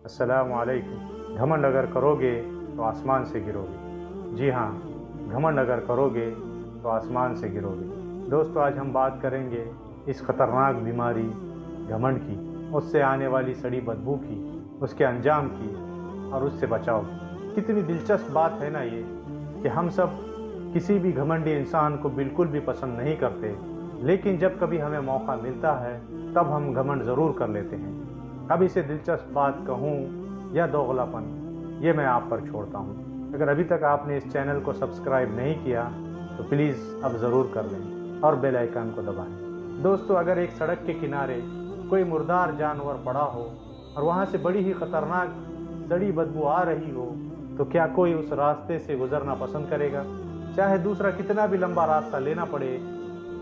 अस्सलाम वालेकुम। घमंड अगर करोगे तो आसमान से गिरोगे। जी हाँ, घमंड अगर करोगे तो आसमान से गिरोगे। दोस्तों, आज हम बात करेंगे इस ख़तरनाक बीमारी घमंड की, उससे आने वाली सड़ी बदबू की, उसके अंजाम की और उससे बचाव की। कितनी दिलचस्प बात है ना ये कि हम सब किसी भी घमंडी इंसान को बिल्कुल भी पसंद नहीं करते, लेकिन जब कभी हमें मौका मिलता है तब हम घमंड ज़रूर कर लेते हैं। अब इसे दिलचस्प बात कहूँ या दोगलापन, ये मैं आप पर छोड़ता हूँ। अगर अभी तक आपने इस चैनल को सब्सक्राइब नहीं किया तो प्लीज़ अब ज़रूर कर लें और बेल आइकन को दबाएं। दोस्तों, अगर एक सड़क के किनारे कोई मुर्दार जानवर पड़ा हो और वहाँ से बड़ी ही ख़तरनाक सड़ी बदबू आ रही हो, तो क्या कोई उस रास्ते से गुज़रना पसंद करेगा? चाहे दूसरा कितना भी लंबा रास्ता लेना पड़े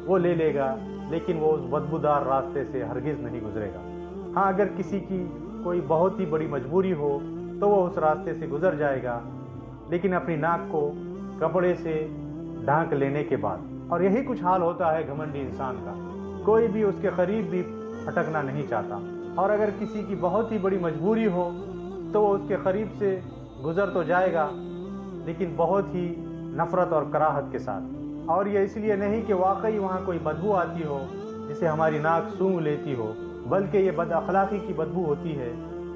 वो ले लेगा, लेकिन वो उस बदबूदार रास्ते से हरगिज़ नहीं गुज़रेगा। हाँ, अगर किसी की कोई बहुत ही बड़ी मजबूरी हो तो वो उस रास्ते से गुज़र जाएगा, लेकिन अपनी नाक को कपड़े से ढांक लेने के बाद। और यही कुछ हाल होता है घमंडी इंसान का। कोई भी उसके करीब भी फटकना नहीं चाहता, और अगर किसी की बहुत ही बड़ी मजबूरी हो तो वो उसके करीब से गुज़र तो जाएगा, लेकिन बहुत ही नफ़रत और कराहत के साथ। और ये इसलिए नहीं कि वाकई वहाँ कोई बदबू आती हो जिसे हमारी नाक सूंघ लेती हो, बल्कि ये बद अखलाक़ी की बदबू होती है,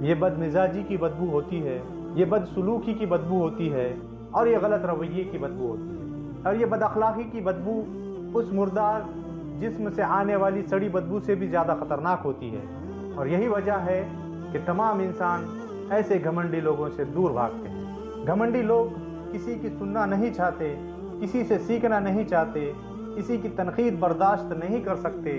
ये बदमिजाजी की बदबू होती है, ये बदसलूकी की बदबू होती है, और ये गलत रवैये की बदबू होती है। और ये बद अखलाक़ी की बदबू उस मुर्दार जिस्म से आने वाली सड़ी बदबू से भी ज़्यादा ख़तरनाक होती है। और यही वजह है कि तमाम इंसान ऐसे घमंडी लोगों से दूर भागते हैं। घमंडी लोग किसी की सुनना नहीं चाहते, किसी से सीखना नहीं चाहते, किसी की तनकीद बर्दाश्त नहीं कर सकते,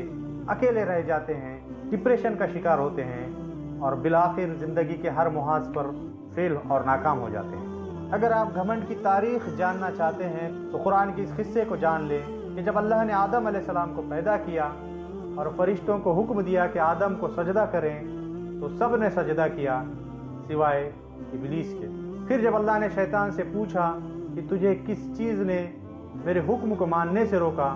अकेले रह जाते हैं, डिप्रेशन का शिकार होते हैं और बिलाखिर ज़िंदगी के हर मुहाज पर फेल और नाकाम हो जाते हैं। अगर आप घमंड की तारीख़ जानना चाहते हैं तो कुरान के इस किस्से को जान लें कि जब अल्लाह ने आदम अलैहिस्सलाम को पैदा किया और फरिश्तों को हुक्म दिया कि आदम को सजदा करें, तो सब ने सजदा किया सिवाय इबलीस के। फिर जब अल्लाह ने शैतान से पूछा कि तुझे किस चीज़ ने मेरे हुक्म को मानने से रोका,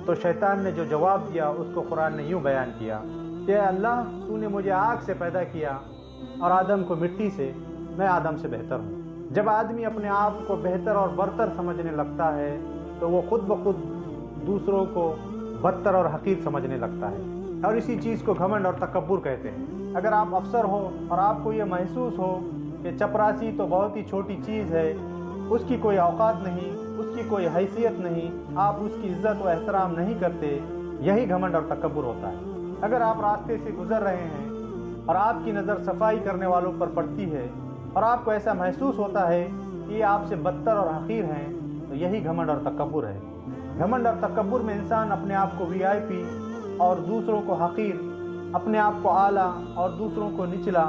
तो शैतान ने जो जवाब दिया उसको कुरान ने यूँ बयान किया कि अल्लाह, तूने मुझे आग से पैदा किया और आदम को मिट्टी से, मैं आदम से बेहतर हूँ। जब आदमी अपने आप को बेहतर और बरतर समझने लगता है तो वो खुद ब खुद दूसरों को बदतर और हकीर समझने लगता है, और इसी चीज़ को घमंड और तकब्बुर कहते हैं। अगर आप अफसर हो और आपको ये महसूस हो कि चपरासी तो बहुत ही छोटी चीज़ है, उसकी कोई औकात नहीं, उसकी कोई हैसियत नहीं, आप उसकी इज्जत व एहतराम नहीं करते, यही घमंड और तकब्बुर होता है। अगर आप रास्ते से गुजर रहे हैं और आपकी नज़र सफाई करने वालों पर पड़ती है और आपको ऐसा महसूस होता है कि ये आपसे बदतर और हकीर हैं, तो यही घमंड और तकब्बुर है। घमंड और तकब्बुर में इंसान अपने आप को वीआईपी और दूसरों को हकीर, अपने आप को आला और दूसरों को निचला,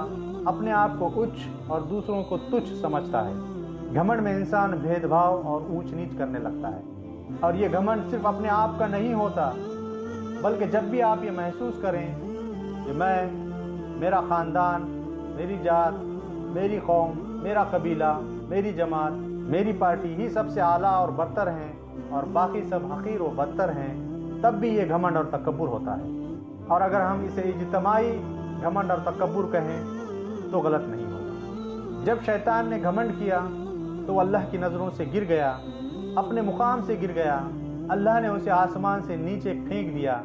अपने आप को उच्च और दूसरों को तुच्छ समझता है। घमंड में इंसान भेदभाव और ऊंच नीच करने लगता है। और ये घमंड सिर्फ अपने आप का नहीं होता, बल्कि जब भी आप ये महसूस करें कि मैं, मेरा ख़ानदान, मेरी जात, मेरी कौम, मेरा कबीला, मेरी जमात, मेरी पार्टी ही सबसे आला और बरतर हैं और बाकी सब हकीर व बदतर हैं, तब भी ये घमंड और तकब्बुर होता है। और अगर हम इसे इज्तिमाई घमंड और तकब्बुर कहें तो गलत नहीं होगा। जब शैतान ने घमंड किया तो अल्लाह की नज़रों से गिर गया, अपने मुकाम से गिर गया। अल्लाह ने उसे आसमान से नीचे फेंक दिया।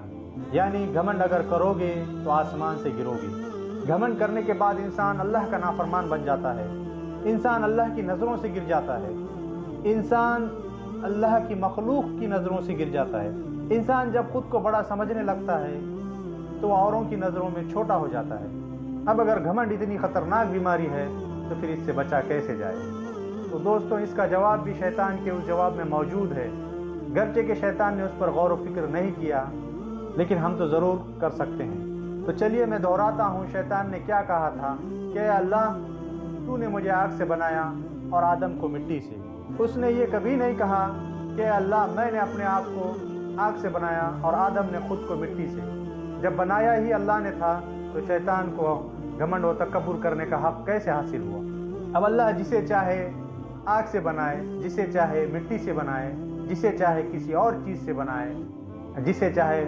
यानी घमंड अगर करोगे तो आसमान से गिरोगे। घमंड करने के बाद इंसान अल्लाह का नाफरमान बन जाता है, इंसान अल्लाह की नज़रों से गिर जाता है, इंसान अल्लाह की मखलूक की नज़रों से गिर जाता है। इंसान जब खुद को बड़ा समझने लगता है तो औरों की नज़रों में छोटा हो जाता है। अब अगर घमंड इतनी ख़तरनाक बीमारी है तो फिर इससे बचा कैसे जाए? तो दोस्तों, इसका जवाब भी शैतान के उस जवाब में मौजूद है। गरचे के शैतान ने उस पर गौर व फिक्र नहीं किया, लेकिन हम तो ज़रूर कर सकते हैं। तो चलिए मैं दोहराता हूँ, शैतान ने क्या कहा था कि अल्लाह, तूने मुझे आग से बनाया और आदम को मिट्टी से। उसने ये कभी नहीं कहा कि अल्लाह, मैंने अपने आप को आग से बनाया और आदम ने खुद को मिट्टी से। जब बनाया ही अल्लाह ने था तो शैतान को घमंड व तकब्बुर करने का हक़ कैसे हासिल हुआ? अब अल्लाह जिसे चाहे आग से बनाए, जिसे चाहे मिट्टी से बनाए, जिसे चाहे किसी और चीज़ से बनाए, जिसे चाहे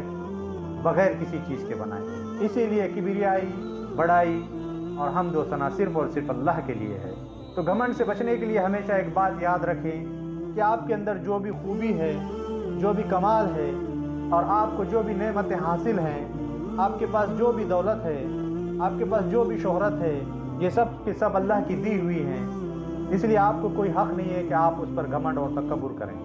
बग़ैर किसी चीज़ के बनाए। इसीलिए किबरियाई, बड़ाई, اور حمد و ثنا صرف اور صرف اللہ کے لیے ہے۔ تو گھمنڈ سے بچنے کے لیے ہمیشہ ایک بات یاد رکھیں کہ آپ کے اندر جو بھی خوبی ہے، جو بھی کمال ہے، اور آپ کو جو بھی نعمتیں حاصل ہیں، آپ کے پاس جو بھی دولت ہے، آپ کے پاس جو بھی شہرت ہے، یہ سب کے سب اللہ کی دی ہوئی ہیں۔ اس لیے آپ کو کوئی حق نہیں ہے کہ آپ اس پر گھمنڈ اور تکبر کریں۔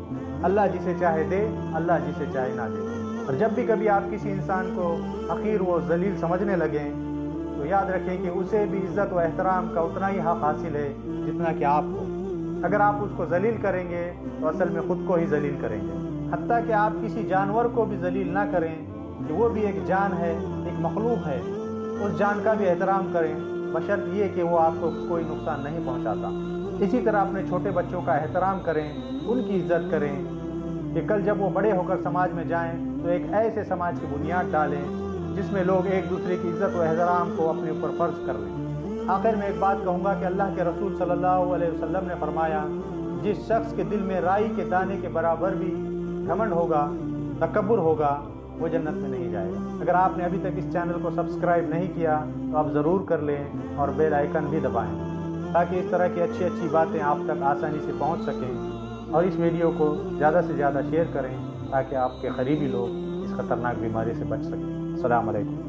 اللہ جسے چاہے دے، اللہ جسے چاہے نہ دے۔ اور جب بھی کبھی آپ کسی انسان کو حقیر و ذلیل سمجھنے لگیں تو یاد رکھیں کہ اسے بھی عزت و احترام کا اتنا ہی حق حاصل ہے جتنا کہ آپ کو۔ اگر آپ اس کو ذلیل کریں گے تو اصل میں خود کو ہی ذلیل کریں گے۔ حتیٰ کہ آپ کسی جانور کو بھی ذلیل نہ کریں کہ وہ بھی ایک جان ہے، ایک مخلوق ہے، اس جان کا بھی احترام کریں، بشرط یہ کہ وہ آپ کو کوئی نقصان نہیں پہنچاتا۔ اسی طرح اپنے چھوٹے بچوں کا احترام کریں، ان کی عزت کریں کہ کل جب وہ بڑے ہو کر سماج میں جائیں تو ایک ایسے سماج کی بنیاد ڈالیں جس میں لوگ ایک دوسرے کی عزت و احترام کو اپنے اوپر فرض کر لیں۔ آخر میں ایک بات کہوں گا کہ اللہ کے رسول صلی اللہ علیہ وسلم نے فرمایا، جس شخص کے دل میں رائی کے دانے کے برابر بھی گھمنڈ ہوگا، تکبر ہوگا، وہ جنت میں نہیں جائے گا۔ اگر آپ نے ابھی تک اس چینل کو سبسکرائب نہیں کیا تو آپ ضرور کر لیں اور بیل آئیکن بھی دبائیں تاکہ اس طرح کی اچھی باتیں آپ تک آسانی سے پہنچ سکیں، اور اس ویڈیو کو زیادہ سے زیادہ شیئر کریں تاکہ آپ کے قریبی لوگ اس خطرناک بیماری سے بچ سکیں۔ السلام علیکم۔